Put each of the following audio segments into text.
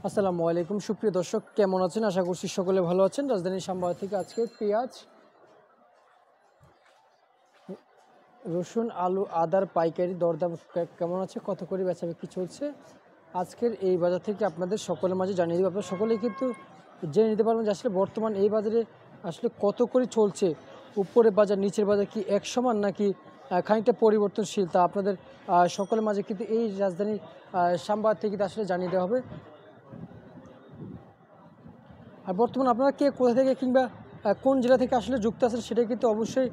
আসসালামু আলাইকুম সুপ্রিয় দর্শক, কেমন আছেন? আশা করছি সকলে ভালো আছেন। রাজধানী শ্যামবাজার থেকে আজকে পেঁয়াজ, রসুন, আলু, আদার পাইকারি দরদাম কেমন আছে, কত করে বেচাবিক্রি চলছে, আজকের এই বাজার থেকে আপনাদের সকলের মাঝে জানিয়ে দেবো। আপনারা সকলেই কিন্তু জেনে নিতে পারবেন যে আসলে বর্তমান এই বাজারে আসলে কত করে চলছে, উপরের বাজার নিচের বাজার কি এক সমান নাকি খানিকটা পরিবর্তনশীল, তা আপনাদের সকলের মাঝে কিন্তু এই রাজধানী শ্যামবাজার থেকে আসলে জানিয়ে দেওয়া হবে। আর বর্তমানে আপনারা কে কোথা থেকে কিংবা কোন জেলা থেকে আসলে যুক্ত আছেন সেটা কিন্তু অবশ্যই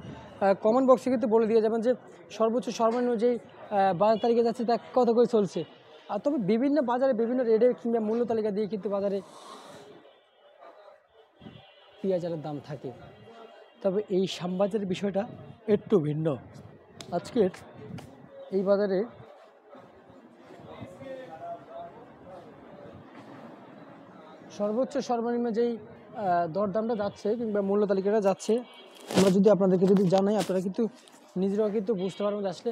কমেন্ট বক্সে কিন্তু বলে দিয়ে যাবেন যে সর্বোচ্চ সর্বনিম্ন যেই বাজার তালিকা যাচ্ছে তা কত করে চলছে। আর তবে বিভিন্ন বাজারে বিভিন্ন রেটে কিংবা মূল্য তালিকা দিয়ে কিন্তু বাজারে পেঁয়াজ আলুর দাম থাকে। তবে এই শ্যামবাজারের বিষয়টা একটু ভিন্ন। আজকের এই বাজারে সর্বোচ্চ সর্বনিম্ন যেই দরদামটা যাচ্ছে কিংবা মূল্য তালিকাটা যাচ্ছে, আমরা যদি আপনাদেরকে যদি জানাই, আপনারা কিন্তু নিজেরাও কিন্তু বুঝতে পারবেন যে আসলে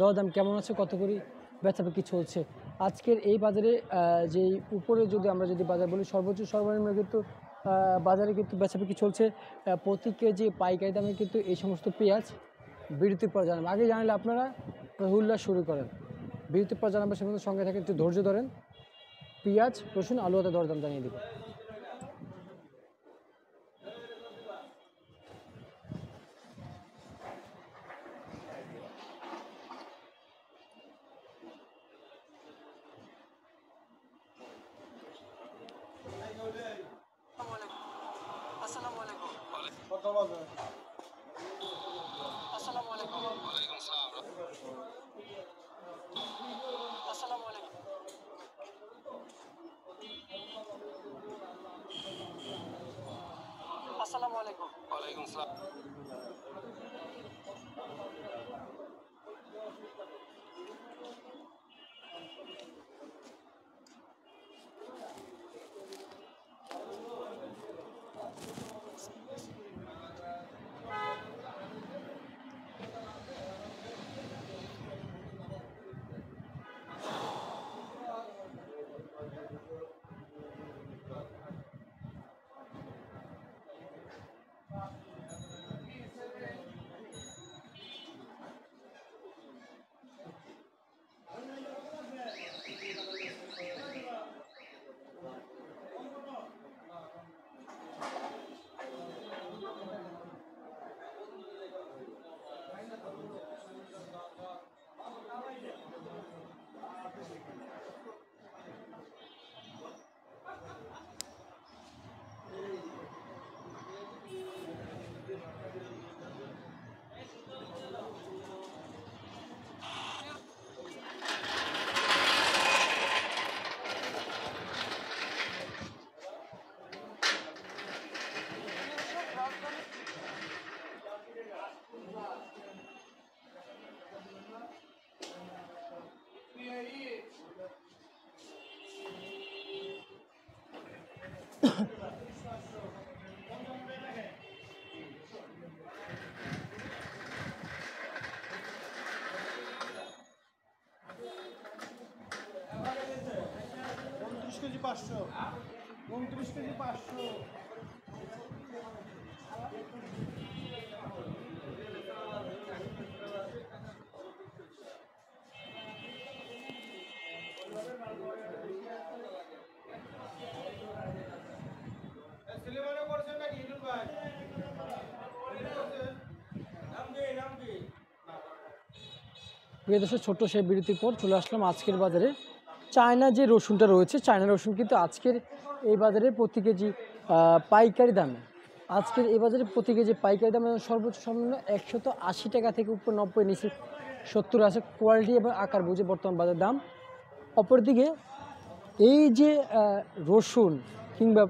দরদাম কেমন আছে, কত করে বেচাবিক্রি চলছে। আজকের এই বাজারে যেই উপরে যদি আমরা যদি বাজার বলি, সর্বোচ্চ সর্বনিম্ন কিন্তু বাজারে কিন্তু বেচাবিক্রি চলছে প্রতি কেজি পাইকারি দামে কিন্তু এই সমস্ত পেঁয়াজ। বিরতির পর জানাবেন, আগে জানালে আপনারা উল্লাস শুরু করেন। বিরতির পর জানাবেন, সে সঙ্গে থাকে, একটু ধৈর্য ধরেন। পেঁয়াজ, রসুন, আলু আদা দরদাম জানিয়ে দেবো। আসসালামু আলাইকুম। কত বাজে? আসসালামু আলাইকুম। ওয়ালাইকুম আসসালাম। আসসালামু আলাইকুম। আসসালামু আলাইকুম। ওয়ালাইকুম আসসালাম। KG 500, 29 KG 500। প্রিয় দর্শক, ছোট্ট সেই বিরতির পর চলে আসলাম আজকের বাজারে। চায়না যে রসুনটা রয়েছে, চায়না রসুন কিন্তু আজকের এই বাজারে প্রতি কেজি পাইকারি দামে, আজকের এই বাজারে প্রতি কেজি পাইকারি দামে সর্বোচ্চ সর্বনিম্ন 180 টাকা থেকে উপর 90 নিচে 70 আছে। কোয়ালিটি এবং আকার বুঝে বর্তমান বাজার দাম। অপরদিকে এই যে রসুন কিংবা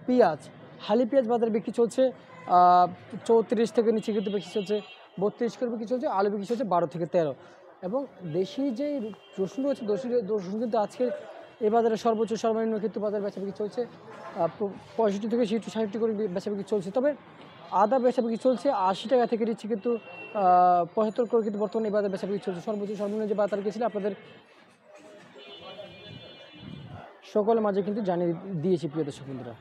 পেঁয়াজ, হালি পেঁয়াজ বাজারে বিক্রি চলছে 34 থেকে নিচে কিন্তু বিক্রি চলছে 32 করে বিক্রি চলছে। আলু বিক্রি চলছে 12 থেকে 13। এবং দেশি যে রসুন রয়েছে, রসুন কিন্তু আজকের এই বাজারে সর্বোচ্চ সর্বনিম্ন কিন্তু বাজার বেচা বিক্রি চলছে 65 থেকে 60 করে বেচা বিক্রি চলছে। তবে আদা বেচা বিক্রি চলছে 80 টাকা থেকে নিচ্ছে কিন্তু 75 করে কিন্তু বর্তমানে এই বাজার বেচা বিক্রি চলছে। সর্বোচ্চ সর্বনিম্ন যে বাজার গেছিল আপনাদের সকলের মাঝে কিন্তু জানিয়ে দিয়েছি প্রিয় দর্শক বন্ধুরা।